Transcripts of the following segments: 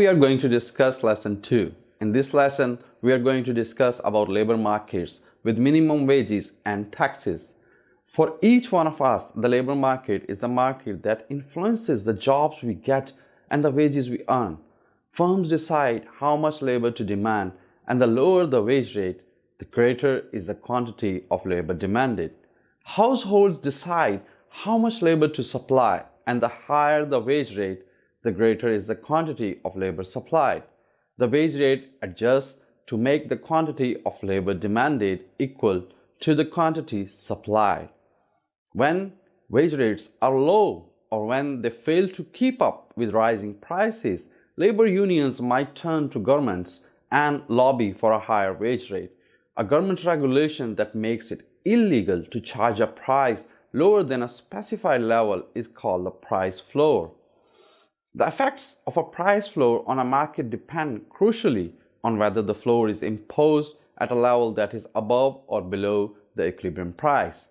we are going to discuss lesson 2. In this lesson, we are going to discuss about labor markets with minimum wages and taxes. For each one of us, the labor market is the market that influences the jobs we get and the wages we earn. Firms decide how much labor to demand, and the lower the wage rate, the greater is the quantity of labor demanded. Households decide how much labor to supply, and the higher the wage rate, the greater is the quantity of labor supplied. The wage rate adjusts to make the quantity of labor demanded equal to the quantity supplied. When wage rates are low or when they fail to keep up with rising prices, labor unions might turn to governments and lobby for a higher wage rate. A government regulation that makes it illegal to charge a price lower than a specified level is called a price floor. The effects of a price floor on a market depend crucially on whether the floor is imposed at a level that is above or below the equilibrium price.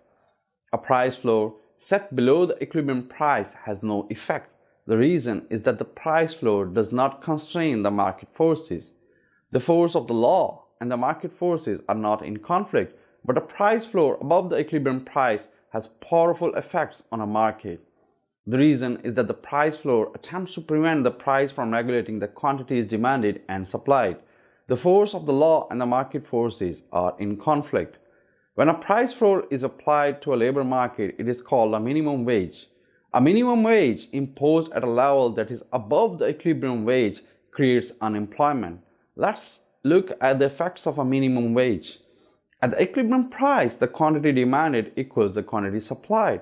A price floor set below the equilibrium price has no effect. The reason is that the price floor does not constrain the market forces. The force of the law and the market forces are not in conflict, but a price floor above the equilibrium price has powerful effects on a market. The reason is that the price floor attempts to prevent the price from regulating the quantities demanded and supplied. The force of the law and the market forces are in conflict. When a price floor is applied to a labor market, it is called a minimum wage. A minimum wage imposed at a level that is above the equilibrium wage creates unemployment. Let's look at the effects of a minimum wage. At the equilibrium price, the quantity demanded equals the quantity supplied.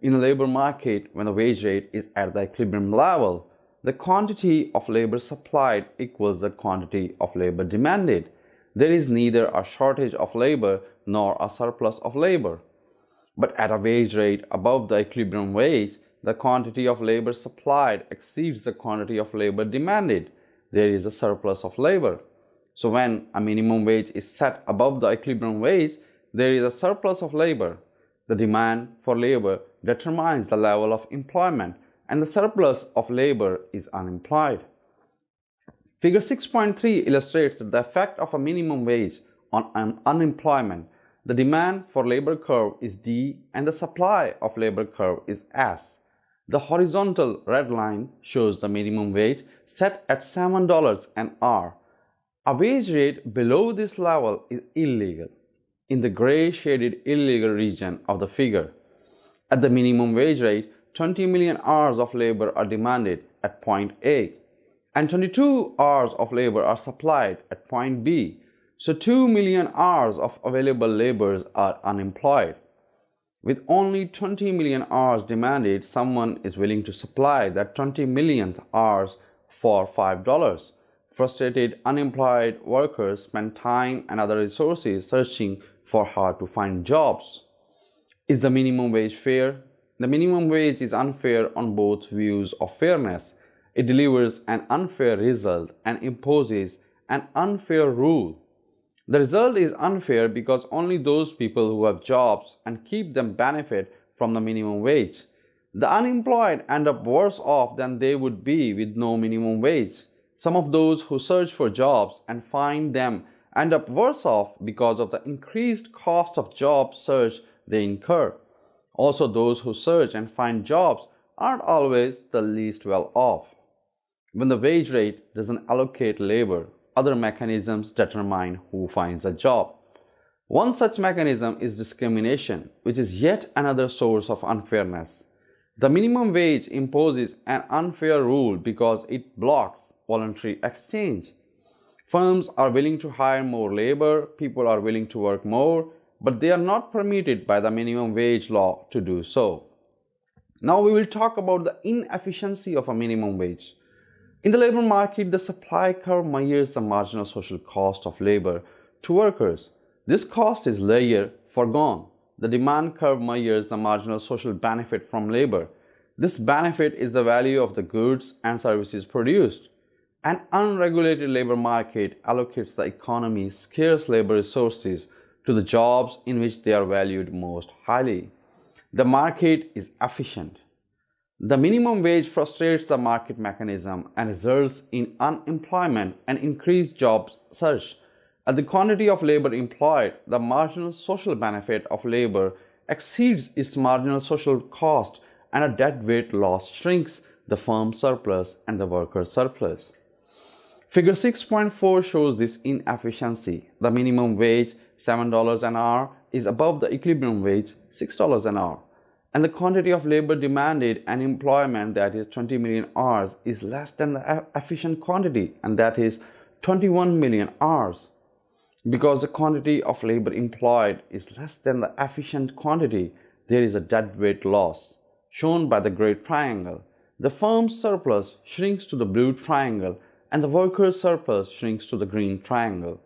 In a labor market, when the wage rate is at the equilibrium level, the quantity of labor supplied equals the quantity of labor demanded. There is neither a shortage of labor nor a surplus of labor. But at a wage rate above the equilibrium wage, the quantity of labor supplied exceeds the quantity of labor demanded. There is a surplus of labor. So when a minimum wage is set above the equilibrium wage, there is a surplus of labor. The demand for labor determines the level of employment, and the surplus of labor is unemployed. Figure 6.3 illustrates the effect of a minimum wage on unemployment. The demand for labor curve is D and the supply of labor curve is S. The horizontal red line shows the minimum wage set at $7 an hour. A wage rate below this level is illegal in the gray shaded illegal region of the figure. At the minimum wage rate, 20 million hours of labor are demanded at point A, and 22 hours of labor are supplied at point B. So 2 million hours of available laborers are unemployed. With only 20 million hours demanded, someone is willing to supply that 20 millionth hours for $5. Frustrated, unemployed workers spend time and other resources searching for hard to find jobs. Is the minimum wage fair? The minimum wage is unfair on both views of fairness. It delivers an unfair result and imposes an unfair rule. The result is unfair because only those people who have jobs and keep them benefit from the minimum wage. The unemployed end up worse off than they would be with no minimum wage. Some of those who search for jobs and find them end up worse off because of the increased cost of job search they incur. Also, those who search and find jobs aren't always the least well off. When the wage rate doesn't allocate labor, other mechanisms determine who finds a job. One such mechanism is discrimination, which is yet another source of unfairness. The minimum wage imposes an unfair rule because it blocks voluntary exchange. Firms are willing to hire more labor, people are willing to work more, but they are not permitted by the minimum wage law to do so. Now we will talk about the inefficiency of a minimum wage. In the labor market, the supply curve measures the marginal social cost of labor to workers. This cost is later foregone. The demand curve measures the marginal social benefit from labor. This benefit is the value of the goods and services produced. An unregulated labor market allocates the economy's scarce labor resources to the jobs in which they are valued most highly. The market is efficient. The minimum wage frustrates the market mechanism and results in unemployment and increased job search. As the quantity of labor employed, the marginal social benefit of labor exceeds its marginal social cost, and a deadweight loss shrinks the firm's surplus and the worker's surplus. Figure 6.4 shows this inefficiency. The minimum wage, $7 an hour, is above the equilibrium wage, $6 an hour. And the quantity of labor demanded and employment, that is 20 million hours, is less than the efficient quantity, and that is 21 million hours. Because the quantity of labor employed is less than the efficient quantity, there is a deadweight loss, shown by the gray triangle. The firm's surplus shrinks to the blue triangle, and the worker's surplus shrinks to the green triangle.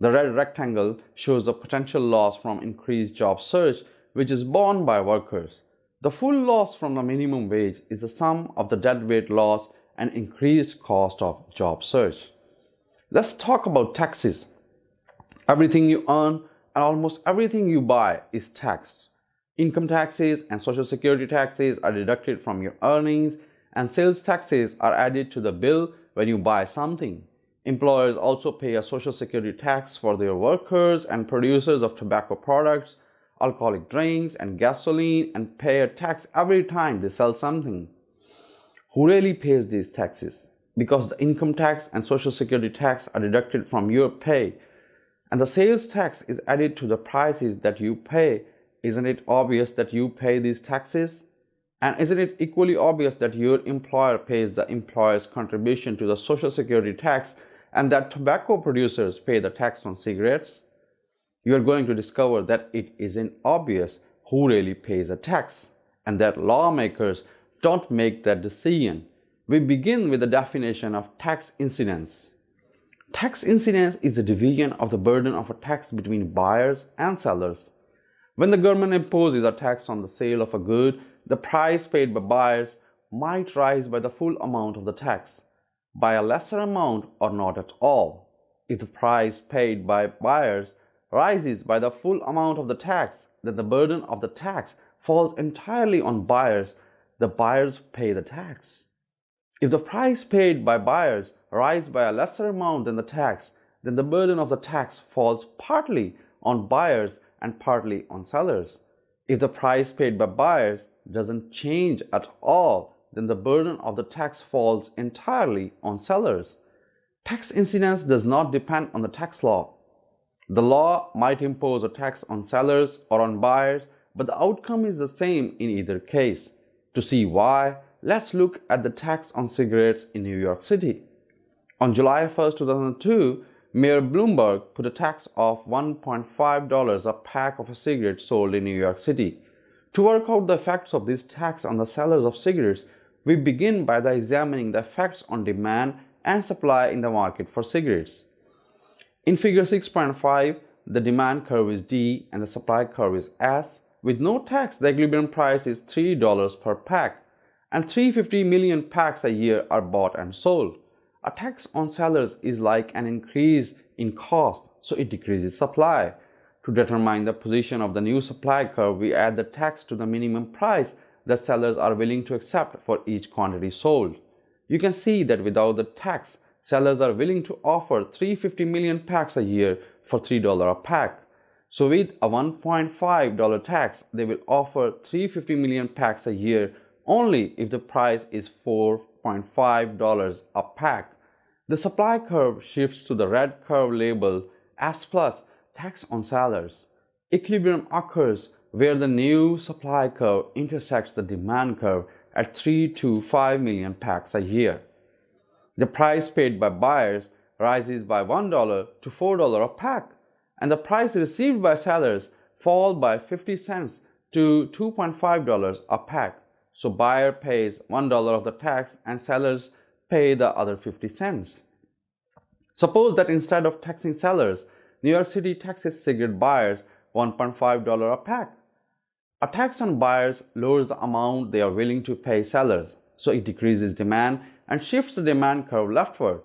The red rectangle shows the potential loss from increased job search, which is borne by workers. The full loss from the minimum wage is the sum of the deadweight loss and increased cost of job search. Let's talk about taxes. Everything you earn and almost everything you buy is taxed. Income taxes and social security taxes are deducted from your earnings, and sales taxes are added to the bill when you buy something. Employers also pay a social security tax for their workers and producers of tobacco products, alcoholic drinks, and gasoline, and pay a tax every time they sell something. Who really pays these taxes? Because the income tax and social security tax are deducted from your pay, and the sales tax is added to the prices that you pay. Isn't it obvious that you pay these taxes? And isn't it equally obvious that your employer pays the employer's contribution to the social security tax, and that tobacco producers pay the tax on cigarettes? You are going to discover that it isn't obvious who really pays a tax, and that lawmakers don't make that decision. We begin with the definition of tax incidence. Tax incidence is the division of the burden of a tax between buyers and sellers. When the government imposes a tax on the sale of a good, the price paid by buyers might rise by the full amount of the tax, by a lesser amount, or not at all. If the price paid by buyers rises by the full amount of the tax, then the burden of the tax falls entirely on buyers. The buyers pay the tax. If the price paid by buyers rises by a lesser amount than the tax, then the burden of the tax falls partly on buyers and partly on sellers. If the price paid by buyers doesn't change at all, then the burden of the tax falls entirely on sellers. Tax incidence does not depend on the tax law. The law might impose a tax on sellers or on buyers, but the outcome is the same in either case. To see why, let's look at the tax on cigarettes in New York City. On July 1, 2002, Mayor Bloomberg put a tax of $1.5 a pack of cigarettes sold in New York City. To work out the effects of this tax on the sellers of cigarettes, we begin by examining the effects on demand and supply in the market for cigarettes. In figure 6.5, the demand curve is D and the supply curve is S. With no tax, the equilibrium price is $3 per pack, and 350 million packs a year are bought and sold. A tax on sellers is like an increase in cost, so it decreases supply. To determine the position of the new supply curve, we add the tax to the minimum price that sellers are willing to accept for each quantity sold. You can see that without the tax, sellers are willing to offer 350 million packs a year for $3 a pack. So with a $1.5 tax, they will offer 350 million packs a year only if the price is $4.5 a pack. The supply curve shifts to the red curve labeled S plus tax on sellers. Equilibrium occurs where the new supply curve intersects the demand curve at 3 to 5 million packs a year. The price paid by buyers rises by $1 to $4 a pack, and the price received by sellers falls by 50 cents to $2.5 a pack. So buyer pays $1 of the tax and sellers pay the other 50 cents. Suppose that instead of taxing sellers, New York City taxes cigarette buyers $1.5 a pack. A tax on buyers lowers the amount they are willing to pay sellers, so it decreases demand and shifts the demand curve leftward.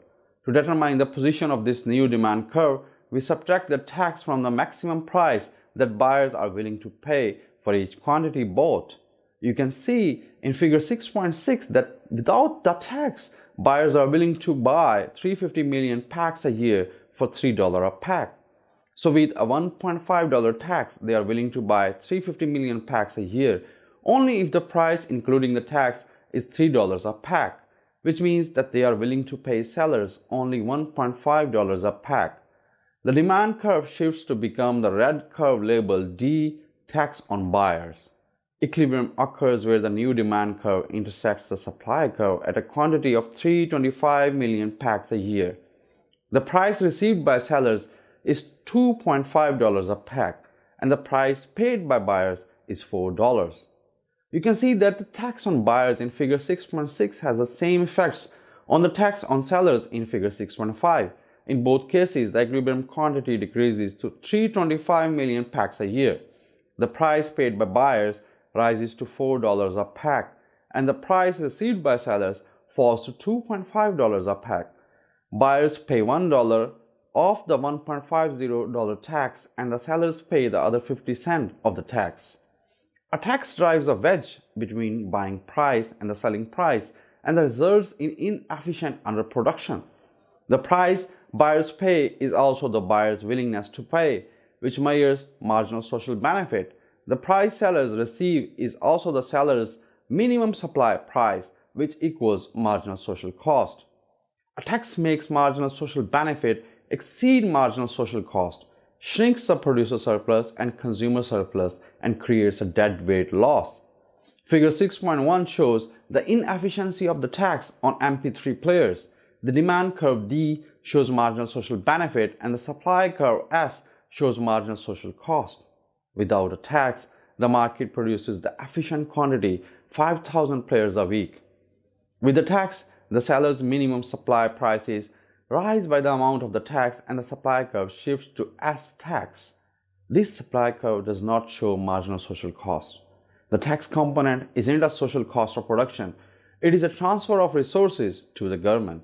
To determine the position of this new demand curve, we subtract the tax from the maximum price that buyers are willing to pay for each quantity bought. You can see in figure 6.6 that without the tax, buyers are willing to buy 350 million packs a year for $3 a pack. So with a $1.5 tax, they are willing to buy 350 million packs a year only if the price including the tax is $3 a pack, which means that they are willing to pay sellers only $1.5 a pack. The demand curve shifts to become the red curve labeled D, tax on buyers. Equilibrium occurs where the new demand curve intersects the supply curve at a quantity of 325 million packs a year. The price received by sellers is $2.5 a pack, and the price paid by buyers is $4. You can see that the tax on buyers in figure 6.6 has the same effects on the tax on sellers in figure 6.5. In both cases, the equilibrium quantity decreases to 325 million packs a year. The price paid by buyers rises to $4 a pack, and the price received by sellers falls to $2.5 a pack. Buyers pay $1 of the $1.50 tax, and the sellers pay the other 50 cents of the tax. A tax drives a wedge between buying price and the selling price, and results in inefficient underproduction. The price buyers pay is also the buyer's willingness to pay, which measures marginal social benefit. The price sellers receive is also the seller's minimum supply price, which equals marginal social cost. A tax makes marginal social benefit exceed marginal social cost, shrinks the producer surplus and consumer surplus, and creates a deadweight loss. Figure 6.1 shows the inefficiency of the tax on MP3 players. The demand curve D shows marginal social benefit, and the supply curve S shows marginal social cost. Without a tax, the market produces the efficient quantity 5,000 players a week. With the tax, the seller's minimum supply prices rise by the amount of the tax, and the supply curve shifts to S tax. This supply curve does not show marginal social cost. The tax component isn't a social cost of production, it is a transfer of resources to the government.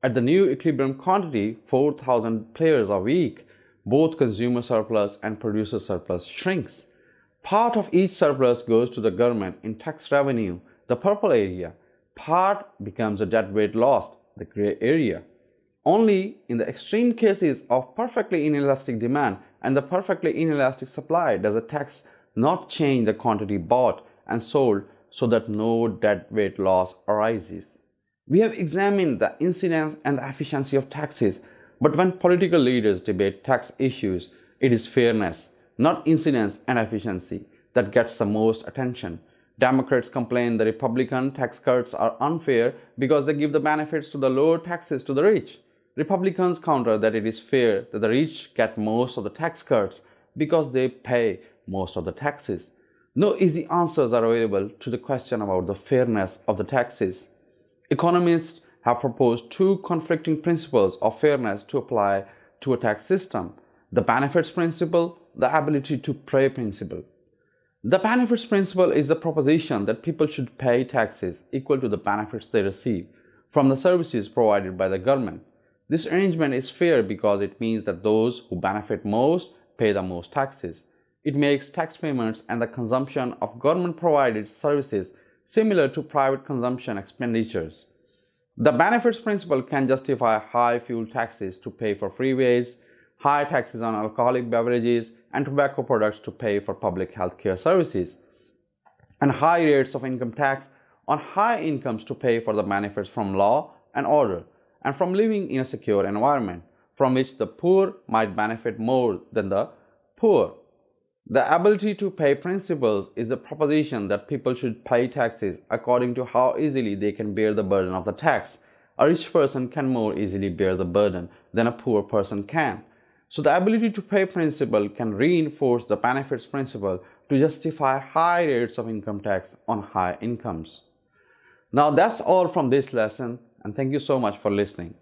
At the new equilibrium quantity, 4,000 players a week, both consumer surplus and producer surplus shrinks. Part of each surplus goes to the government in tax revenue, the purple area. Part becomes a deadweight loss, the gray area. Only in the extreme cases of perfectly inelastic demand and the perfectly inelastic supply does a tax not change the quantity bought and sold so that no deadweight loss arises. We have examined the incidence and the efficiency of taxes, but when political leaders debate tax issues, it is fairness, not incidence and efficiency, that gets the most attention. Democrats complain the Republican tax cuts are unfair because they give the benefits to the lower taxes to the rich. Republicans counter that it is fair that the rich get most of the tax cuts because they pay most of the taxes. No easy answers are available to the question about the fairness of the taxes. Economists have proposed two conflicting principles of fairness to apply to a tax system: the benefits principle, the ability to pay principle. The benefits principle is the proposition that people should pay taxes equal to the benefits they receive from the services provided by the government. This arrangement is fair because it means that those who benefit most pay the most taxes. It makes tax payments and the consumption of government-provided services similar to private consumption expenditures. The benefits principle can justify high fuel taxes to pay for freeways, high taxes on alcoholic beverages and tobacco products to pay for public health care services, and high rates of income tax on high incomes to pay for the benefits from law and order and from living in a secure environment, from which the poor might benefit more than the poor. The ability to pay principle is a proposition that people should pay taxes according to how easily they can bear the burden of the tax. A rich person can more easily bear the burden than a poor person can. So the ability to pay principle can reinforce the benefits principle to justify high rates of income tax on high incomes. Now that's all from this lesson, and thank you so much for listening.